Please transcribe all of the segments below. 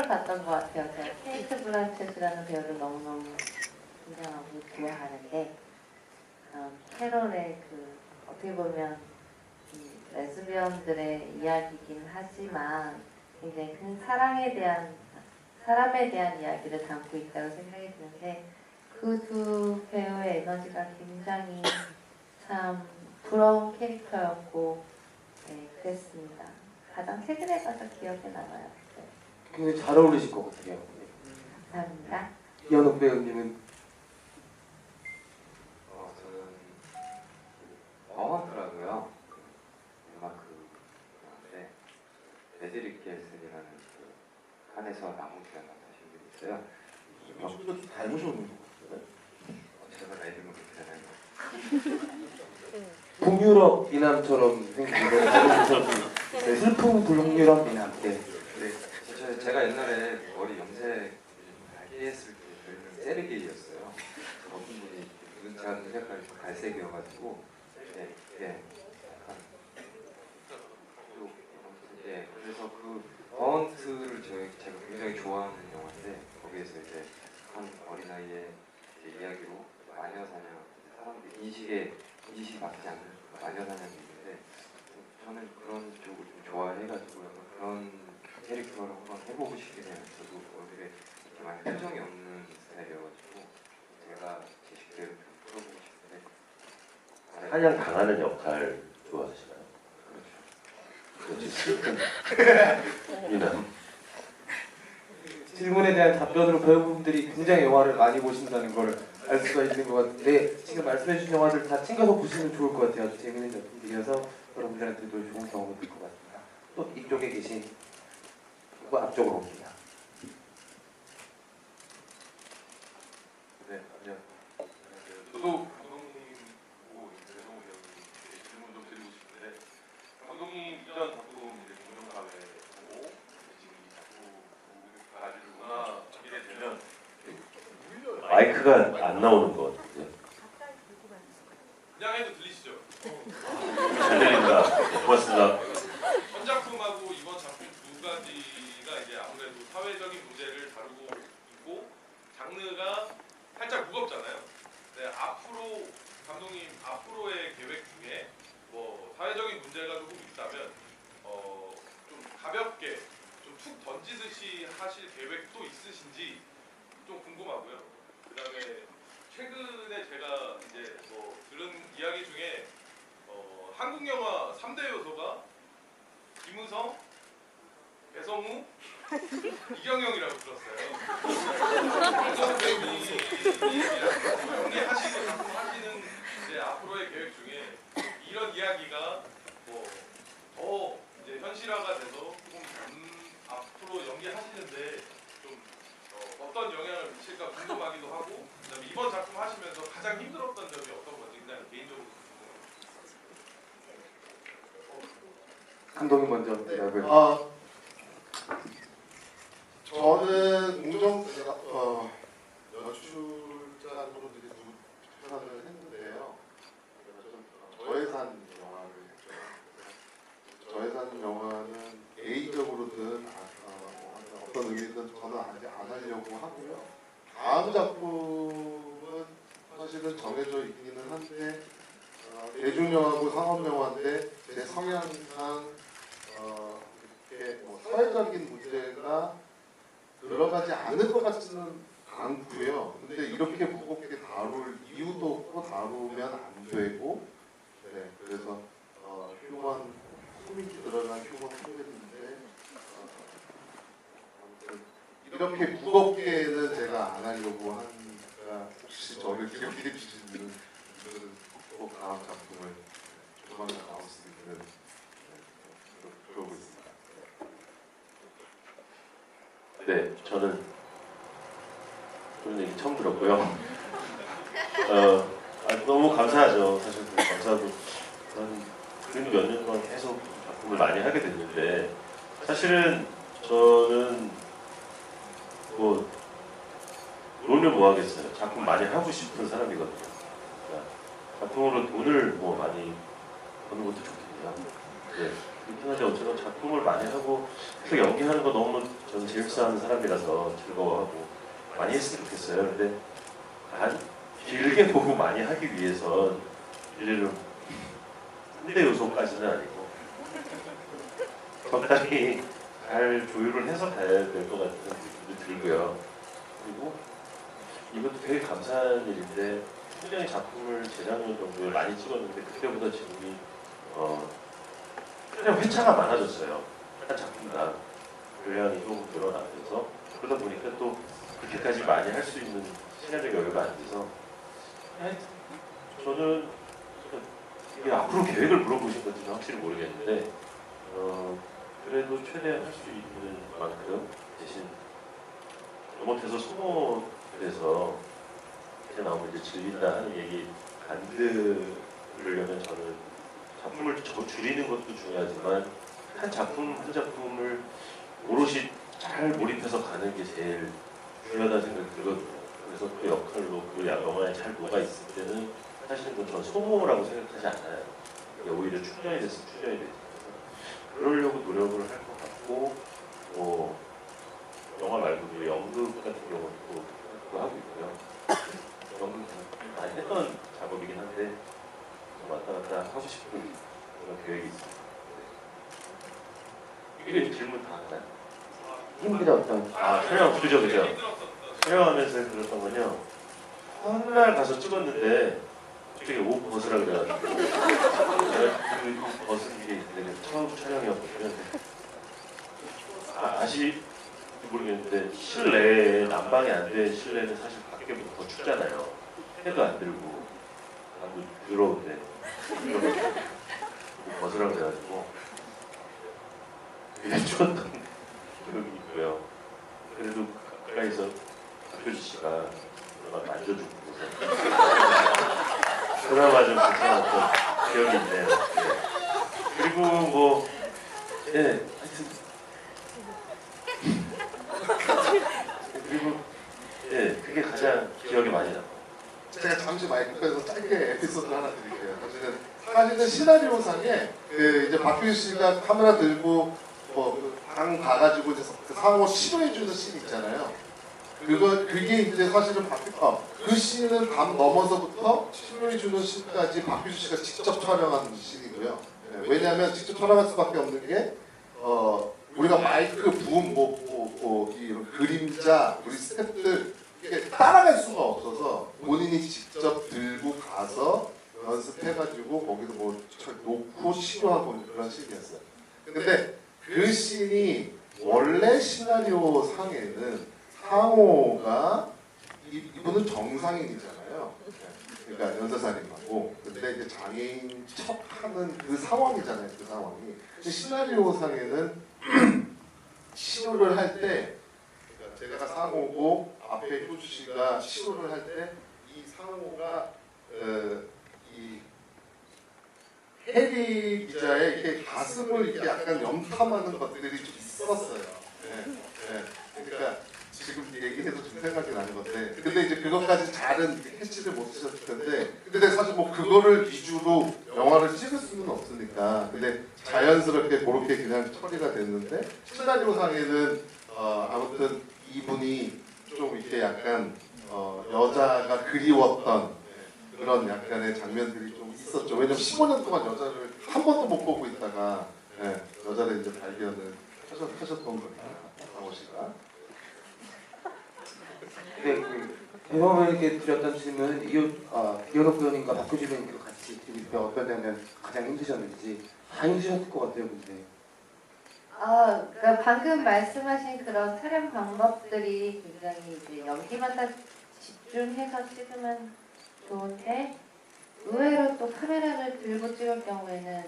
캐롤을 봤던 것 같아요. 제가 케이트 블란쳇이라는 배우를 너무너무 존경하고 좋아하는데 캐롤의 그 어떻게 보면 레즈비언들의 이야기이긴 하지만 굉장히 큰 사랑에 대한 사람에 대한 이야기를 담고 있다고 생각이 드는데 그 두 배우의 에너지가 굉장히 참 부러운 캐릭터였고 네, 그랬습니다. 가장 최근에 가서 기억에 남아요. 네. 굉장히 잘 어울리실 것 같아요. 감사합니다. 이현욱 배우님은? 저는 어원더라고요. 음악 네, 레드릭 겔슨이라는 그 칸에서 나무주연 맡으신 분이 있어요. 이분도 닮으셨는 것 같아요. 제가 나이 들면 그렇게 되나요? 북유럽 미남처럼 생긴 네, 슬픈 북유럽 미남. 네. 제가 옛날에 머리 염색 달게 했을 때 저희는 세르게이였어요. 어떤 분이 제가 눈 색깔이 좀 갈색이어가지고 그래서 그 버헌트를 제가 굉장히 좋아하는 영화인데 거기에서 이제 한 어린 아이의 이야기로 마녀 사냥 사람들 인식이 맞지 않는 마녀 사냥이 있는데 저는 그런 쪽을 좀 좋아해가지고 그런 캐릭터를 한번 해보고 싶긴 해요. 저도 얼굴에 이렇게 많이 표정이 없는 스타일이어가지고 제가 제 식대로 좀 풀어보고 싶은데 사냥 당하는 역할 좋아하시나요? 그렇죠. 슬픈 미남. 질문에 대한 답변으로 배우분들이 굉장히 영화를 많이 보신다는 걸 알 수가 있는 것 같은데 지금 말씀해주신 영화들 다 챙겨서 보시면 좋을 것 같아요. 아주 재밌는 작품들이어서 여러분들한테도 좋은 경험이 될 것 같습니다. 또 이쪽에 계신 그 앞쪽으로 옵니다. 네, 안녕하세요. 저도 감독님 보고 배성우 배우님께 질문 좀 드리고 싶은데 감독님 이전 작품 이제 공룡사회고 지금 이 작품 가지고 논하게 되면 마이크가 안 나오는 것 같은데. 그냥 해도 들리시죠? 잘 들린다. 네, 고맙습니다. 전 작품하고 이번 작품 두 가지가 이제 아무래도 사회적인 문제를 다루고 있고 장르가 살짝 무겁잖아요. 네, 앞으로 감독님 앞으로의 계획 중에 뭐 사회적인 문제가 조금 있다면 좀 가볍게 좀 툭 던지듯이 하실 계획도 있으신지 좀 궁금하고요. 그다음에 최근에 제가 이제 뭐 들은 이야기 중에 한국 영화 3대 요소가 김우성, 배성우, 이경영이라고 들었어요. 배성우 배우님이 연기하시고 작품하시는 이제 앞으로의 계획 중에 이런 이야기가 뭐 더 이제 현실화가 돼서 조금 앞으로 연기하시는데 좀 어떤 영향을 미칠까 궁금하기도 하고, 그다음에 이번 작품 하시면서 가장 힘들었던 점이 어떤 건지 그냥 개인적으로 궁금해요. 감독님 먼저 대답을. 저는 연출자로 이제 출연을 했는데요. 저예산 영화를 했죠. 저예산 영화는 개인적으로든 어떤 의미든 저는 아직 안 하려고 하고요. 다음 작품은 사실은 정해져 있기는 한데 대중영화고 상업영화인데 제 성향상 이렇게 뭐 사회적인 문제가 들어가지 않을 것 같지는 않고요. 근데 이렇게 무겁게 다룰 이유도 없고 다루면 안 되고, 네, 그래서 휴먼 코미디 들어간 휴먼 코미디인데 아무튼 이렇게 무겁게는 제가 안 하려고 하니까 혹시 저를 기억해 주시는 분들은 꼭 다음 작품을 조만간 나올 수 있는 그러고 있습니다. 네, 저는 그런 얘기 처음 들었고요. 너무 감사하죠. 사실 감사하고 저는 몇 년 동안 계속 작품을 많이 하게 됐는데 사실은 저는 뭐 돈을 뭐 하겠어요. 작품 많이 하고 싶은 사람이거든요. 그러니까 작품으로 돈을 뭐 많이 버는 것도 좋겠네요. 네. 그렇긴 한데 어쨌든 작품을 많이 하고 그 연기하는 거 너무 저는 재밌어하는 사람이라서 즐거워하고 많이 했으면 좋겠어요. 근데 한 길게 보고 많이 하기 위해선 일일은 3대 요소까지는 아니고 적당히 잘 조율을 해서 가야 될 것 같은 느낌도 들고요. 그리고 이것도 되게 감사한 일인데 굉장히 작품을 재작년 정도에 많이 찍었는데 그때보다 지금이 그냥 회차가 많아졌어요. 한 작품당 분량이 조금 늘어나면서 그러다 보니까 또 그렇게까지 많이 할 수 있는 시간적 여유가 안 돼서 저는 이게 앞으로 계획을 물어보신 건지는 확실히 모르겠는데 그래도 최대한 할 수 있는 만큼 대신 잘못해서 소모돼서 이제 나오면 이제 질린다 하는 얘기 안 들으려면 저는 작품을 줄이는 것도 중요하지만 한 작품 한 작품을 오롯이 잘 몰입해서 가는 게 제일 중요하다는 생각이 들거든요. 그래서 그 역할로 그 영화에 잘 녹아 있을 때는 사실은 전 소모라고 생각하지 않아요. 이게 오히려 충전이 됐으면 충전이 되지. 그러려고 노력을 할 것 같고 뭐 영화 말고도 연극 같은 경우도 하고 있고요. 연극 많이 했던 작업이긴 한데 왔다 갔다 하고 싶은 그런 계획이 있습니다. 이게 질문 다 하나요? 힘들었던 촬영 그죠. 촬영하면서 들었던 건요. 첫날 가서 찍었는데 갑자기 옷 벗으라 그래가지고 내가 그 벗은 게 있는데 처음 촬영이었거든요. 아실지 모르겠는데 실내에 난방이 안 된 실내는 사실 밖에보다 더 춥잖아요. 해도 안 들고 아무 더러운데 옷 벗으라 그래가지고 되게 추웠던 기억이 있고요. 그래도 가까이서 박효지 씨가 만져주고 그나마 좀 괜찮았던 기억이 있네요. 그리고 뭐 하여튼 그리고 그게 가장 기억이 많이 나요. 제가 잠시 마이크에서 짧게 에피소드 하나 드릴게요. 사실은 시나리오상에 이제 박효신 씨가 카메라 들고 방 가가지고 이제 상호 시도해주는 씬 있잖아요. 그게 이제 사실은 그 씬은 밤 넘어서부터 시도해주는 씬까지 박효신 씨가 직접 촬영한 씬이고요. 왜냐하면 직접 촬영할 수밖에 없는 게 우리가 마이크 붐, 이 그림자, 우리 스태프들 이게 따라갈 수가 없어서 본인이 직접 들고 가서 연습해가지고 거기서 놓고 시도하고 그런 씬이었어요. 근데 그 씬이 원래 시나리오 상에는 상호가 이분은 정상인이잖아요. 그러니까 연쇄살인마고. 근데 이제 장애인 척하는 그 상황이잖아요. 그 상황이. 시나리오 상에는 시도를 할 때, 그러니까 제가 상호고 앞에 효주 씨가 시도를 할 때 이 상호가 이 해리 기자의 이렇게 가슴을 이렇게 약간 염탐하는 것들이 좀 있었어요. 그러니까 지금 얘기해도 좀 생각이 나는 건데, 근데 이제 그것까지 잘은 캐치를 못 하셨을 텐데, 근데 사실 뭐 그거를 위주로 영화를 찍을 수는 없으니까, 근데 자연스럽게 그렇게 그냥 처리가 됐는데, 시나리오상에는 아무튼 이분이 좀 이렇게 약간 여자가 그리웠던 그런 약간의 장면들이 좀 있었죠. 왜냐면 15년 동안 여자를 한 번도 못 보고 있다가 여자를 이제 발견을 하셨던 거니까 강호 씨가. 네, 대범을 이렇게 드렸던 질문은 이현옥 배우님과 박효지 배우님과 같이 드릴 때 어떤 장면 가장 힘드셨는지 다 힘드셨을 것 같아요, 근데. 그러니까 방금 말씀하신 그런 촬영 방법들이 굉장히 이제 연기만 다 집중해서 찍으면 좋은데 의외로 또 카메라를 들고 찍을 경우에는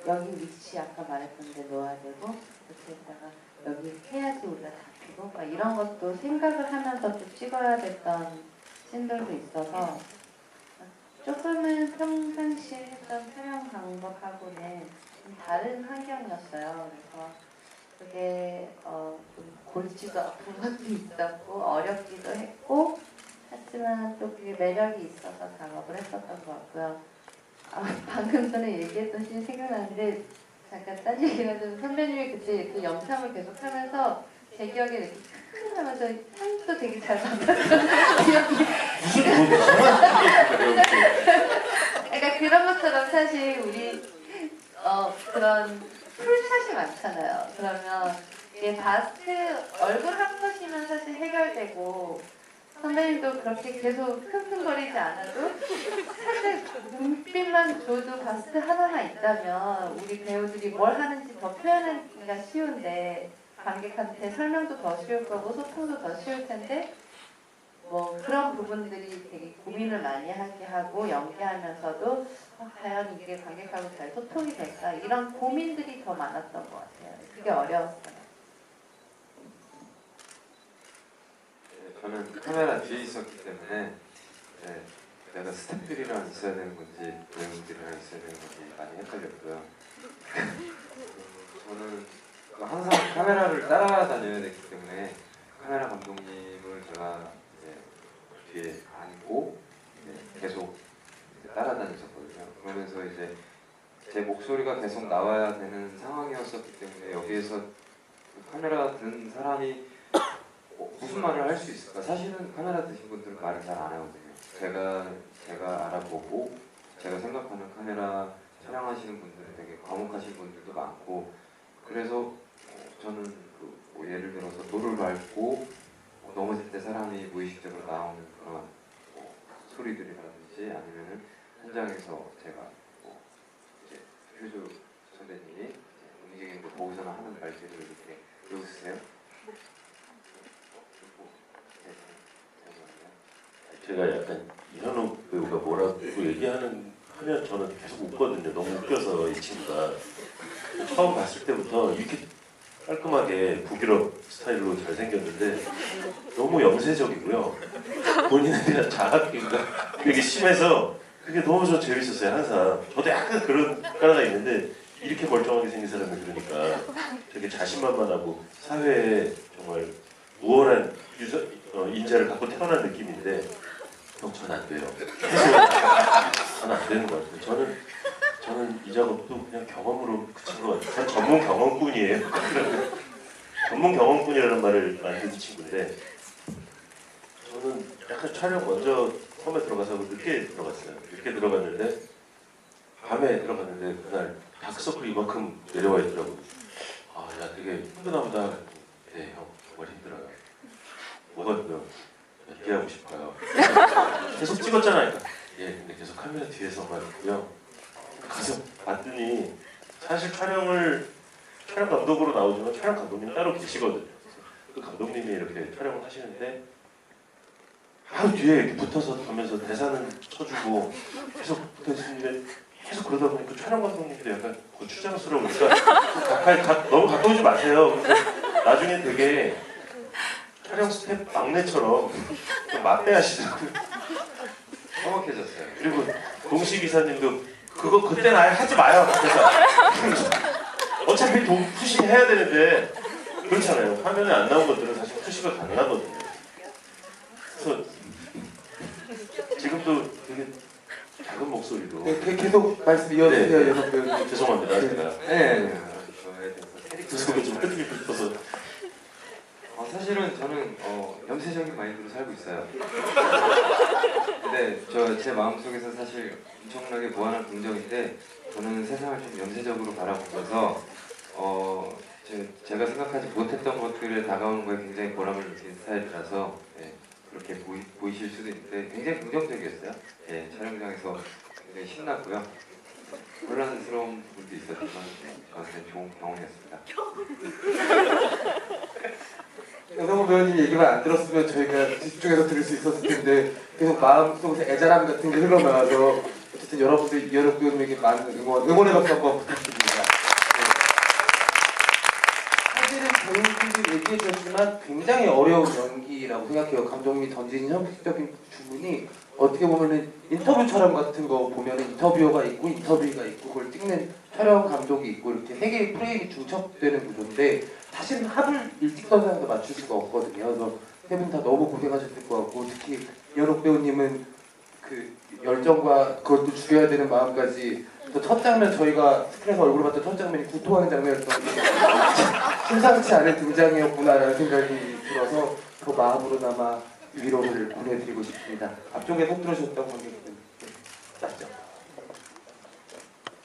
여기 위치 아까 말했던 데 놓아야 되고 이렇게다가 여기 해야지 우리가 잡히고 막 이런 것도 생각을 하면서 또 찍어야 됐던 씬들도 있어서 조금은 평상시에 했던 촬영 방법하고는 좀 다른 환경이었어요. 그래서 그게 좀 골치도 아픈 것도 있었고 어렵기도 했고 하지만 또 그게 매력이 있어서 작업을 했었던 것 같고요. 방금 전에 얘기했던 씬 생각나는데 잠깐 딴 얘기가 좀 선배님이 그때 이렇게 영상을 계속 하면서 제 기억에 이렇게 큰 하면서 향도 되게 잘 맡았던 기억이. 무슨 뭐 정말 그러니까 그런 것처럼 사실 우리 그런 풀샷이 많잖아요. 그러면 이게 바스트 얼굴 한 컷이면 사실 해결되고 선배님도 그렇게 계속 킁킁거리지 않아도 살짝 눈빛만 줘도 바스트 하나만 있다면 우리 배우들이 뭘 하는지 더 표현하기가 쉬운데 관객한테 설명도 더 쉬울 거고 소통도 더 쉬울 텐데 뭐 그런 부분들이 되게 고민을 많이 하게 하고 연기하면서도 과연 이게 관객하고 잘 소통이 될까 이런 고민들이 더 많았던 것 같아요. 그게 어려웠어요. 저는 카메라 뒤에 있었기 때문에 내가 스태프들이랑 있어야 되는 건지 배우들이랑 있어야 되는 건지 많이 헷갈렸고요. 저는 항상 카메라를 따라다녀야 되기 때문에 카메라 감독님을 제가 뒤에 앉고 계속 따라다녔었거든요. 그러면서 이제 제 목소리가 계속 나와야 되는 상황이었었기 때문에 여기에서 그 카메라 든 사람이 무슨 말을 할 수 있을까? 사실은 카메라 드신 분들은 말을 잘 안 하거든요. 제가 알아보고 제가 생각하는 카메라 촬영하시는 분들은 되게 과묵하신 분들도 많고 그래서 저는 뭐 예를 들어서 돌을 밟고 넘어질 때 사람이 무의식적으로 나오는 그런 소리들이라든지 아니면은 현장에서 제가 이제 효주 선배님이 움직이는 거 보고서는 하는 말들을 이렇게 외우세요. 제가 약간 이현욱 배우가 뭐라고 하면 저는 계속 웃거든요. 너무 웃겨서 이 친구가 처음 봤을 때부터 이렇게 깔끔하게 북유럽 스타일로 잘생겼는데 너무 영세적이고요. 본인에 대한 자학기가 되게 심해서 그게 너무 저 재밌었어요. 항상 저도 약간 그런 까라가 있는데 이렇게 멀쩡하게 생긴 사람이 그러니까 되게 자신만만하고 사회에 정말 우월한 인재를 갖고 태어난 느낌인데 형 저는 안 돼요. 저는 안 되는 것 같아요. 저는 이 작업도 그냥 경험으로 그친 것 같아요. 전 전문 경험꾼이에요. 전문 경험꾼이라는 말을 만든 친구인데 저는 약간 촬영 먼저 처음에 들어가서 늦게 들어갔어요. 늦게 들어갔는데 밤에 들어갔는데 그날 다크서클이 이만큼 내려와 있더라고요. 아, 야 되게 힘드나 보다. 네, 형 정말 힘들어요. 뭐가 힘들어요? 얘기하고 싶어요. 계속 찍었잖아요. 예, 근데 계속 카메라 뒤에서만 있고요. 가서 봤더니 사실 촬영 감독으로 나오지만 촬영 감독님 따로 계시거든요. 그 감독님이 이렇게 촬영을 하시는데 바로 뒤에 이렇게 붙어서 가면서 대사는 쳐주고 계속 붙어있는데 계속 그러다 보니까 촬영 감독님도 약간 고추장스러우니까 너무 가까우지 마세요. 나중에 되게 촬영 스텝 막내처럼 좀 맞대하시더라고요. 정확해졌어요. 그리고 동시 기사님도 그때는 아예 하지 마요. 그래서 어차피 푸싱 해야 되는데 그렇잖아요. 화면에 안 나온 것들은 사실 푸싱가 가능하거든요. 그래서 지금도 되게 작은 목소리로 계속 말씀 이어주세요. 네. 연옥 배우님. 죄송합니다. 제가 저에 대해서 캐릭터 소개 좀 해드리고 싶어서 사실은 저는 염세적인 마인드로 살고 있어요. 근데 제 마음속에서 사실 엄청나게 무한한 긍정인데 저는 세상을 좀 염세적으로 바라보면서 제가 생각하지 못했던 것들에 다가오는 거에 굉장히 보람을 느끼는 스타일이라서 그렇게 보이실 수도 있는데 굉장히 긍정적이었어요. 촬영장에서 굉장히 신났고요. 혼란스러운 부분도 있었지만 저한테 좋은 경험이었습니다. 연옥 배우님 얘기만 안 들었으면 저희가 집중해서 들을 수 있었을 텐데 계속 마음속에서 애절함 같은 게 흘러나와서 어쨌든 여러분들 연옥 배우님에게 많은 응원의 박수 한번 부탁드립니다. 사실은 배우분들이 얘기해 주셨지만 굉장히 어려운 연기라고 생각해요. 감독님이 던지는 형식적인 주문이 어떻게 보면은 인터뷰 촬영 같은 거 보면은 인터뷰어가 있고 인터뷰가 있고 그걸 찍는 촬영 감독이 있고 이렇게 세 개의 프레임이 중첩되는 구조인데 사실은 합을 일직선상에서 맞출 수가 없거든요. 그래서 세 분 다 너무 고생하셨을 것 같고 특히 연옥 배우님은 그 열정과 그것도 죽여야 되는 마음까지 저 첫 장면 저희가 스크린에서 얼굴을 봤던 첫 장면이 구토하는 장면이었던 게 심상치 않은 등장이었구나라는 생각이 들어서 더 마음으로나마 위로를 보내드리고 싶습니다. 앞쪽에 손 들어주셨던 관객